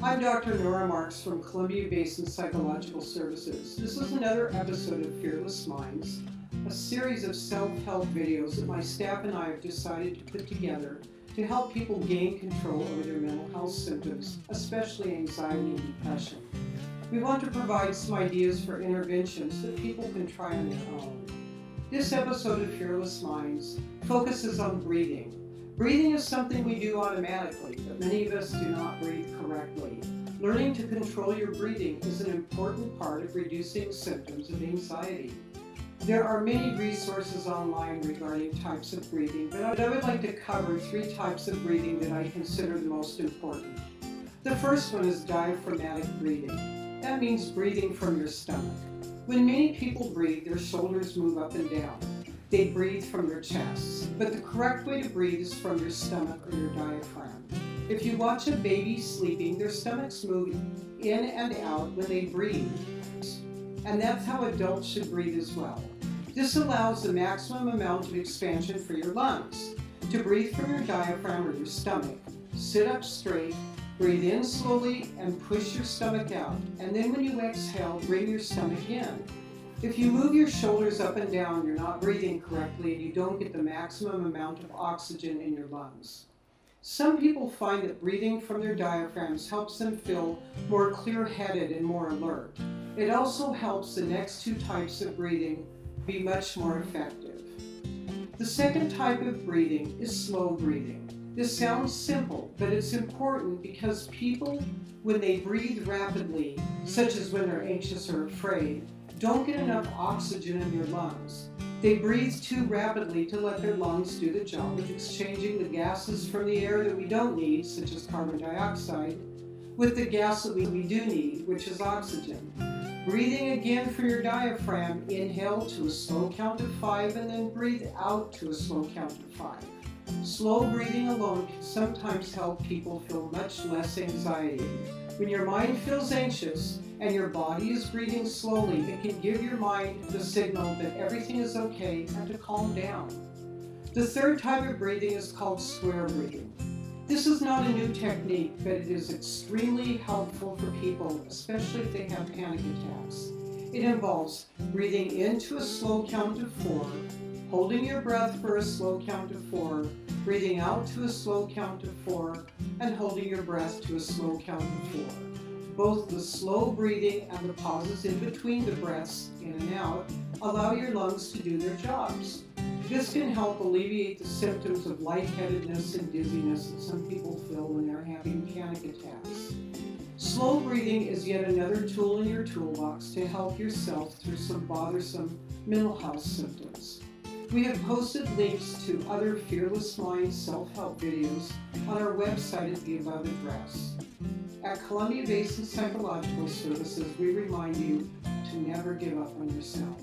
I'm Dr. Nora Marks from Columbia Basin Psychological Services. This is another episode of Fearless Minds, a series of self-help videos that my staff and I have decided to put together to help people gain control over their mental health symptoms, especially anxiety and depression. We want to provide some ideas for interventions that people can try on their own. This episode of Fearless Minds focuses on breathing. Breathing is something we do automatically, but many of us do not breathe correctly. Learning to control your breathing is an important part of reducing symptoms of anxiety. There are many resources online regarding types of breathing, but I would like to cover 3 types of breathing that I consider the most important. The first one is diaphragmatic breathing. That means breathing from your stomach. When many people breathe, their shoulders move up and down. They breathe from their chests, but the correct way to breathe is from your stomach or your diaphragm. If you watch a baby sleeping, their stomachs move in and out when they breathe, and that's how adults should breathe as well. This allows the maximum amount of expansion for your lungs. To breathe from your diaphragm or your stomach, sit up straight, breathe in slowly, and push your stomach out, and then when you exhale, bring your stomach in. If you move your shoulders up and down, you're not breathing correctly and you don't get the maximum amount of oxygen in your lungs. Some people find that breathing from their diaphragms helps them feel more clear-headed and more alert. It also helps the next 2 types of breathing be much more effective. The second type of breathing is slow breathing. This sounds simple, but it's important because people, when they breathe rapidly, such as when they're anxious or afraid, don't get enough oxygen in their lungs. They breathe too rapidly to let their lungs do the job of exchanging the gases from the air that we don't need, such as carbon dioxide, with the gas that we do need, which is oxygen. Breathing again from your diaphragm, inhale to a slow count of 5 and then breathe out to a slow count of 5. Slow breathing alone can sometimes help people feel much less anxiety. When your mind feels anxious and your body is breathing slowly, it can give your mind the signal that everything is okay and to calm down. The third type of breathing is called square breathing. This is not a new technique, but it is extremely helpful for people, especially if they have panic attacks. It involves breathing into a slow count of 4, holding your breath for a slow count of 4, breathing out to a slow count of 4, and holding your breath to a slow count of 4. Both the slow breathing and the pauses in between the breaths, in and out, allow your lungs to do their jobs. This can help alleviate the symptoms of lightheadedness and dizziness that some people feel when they're having panic attacks. Slow breathing is yet another tool in your toolbox to help yourself through some bothersome mental health symptoms. We have posted links to other Fearless Minds self-help videos on our website at the above address. At Columbia Basin Psychological Services, we remind you to never give up on yourself.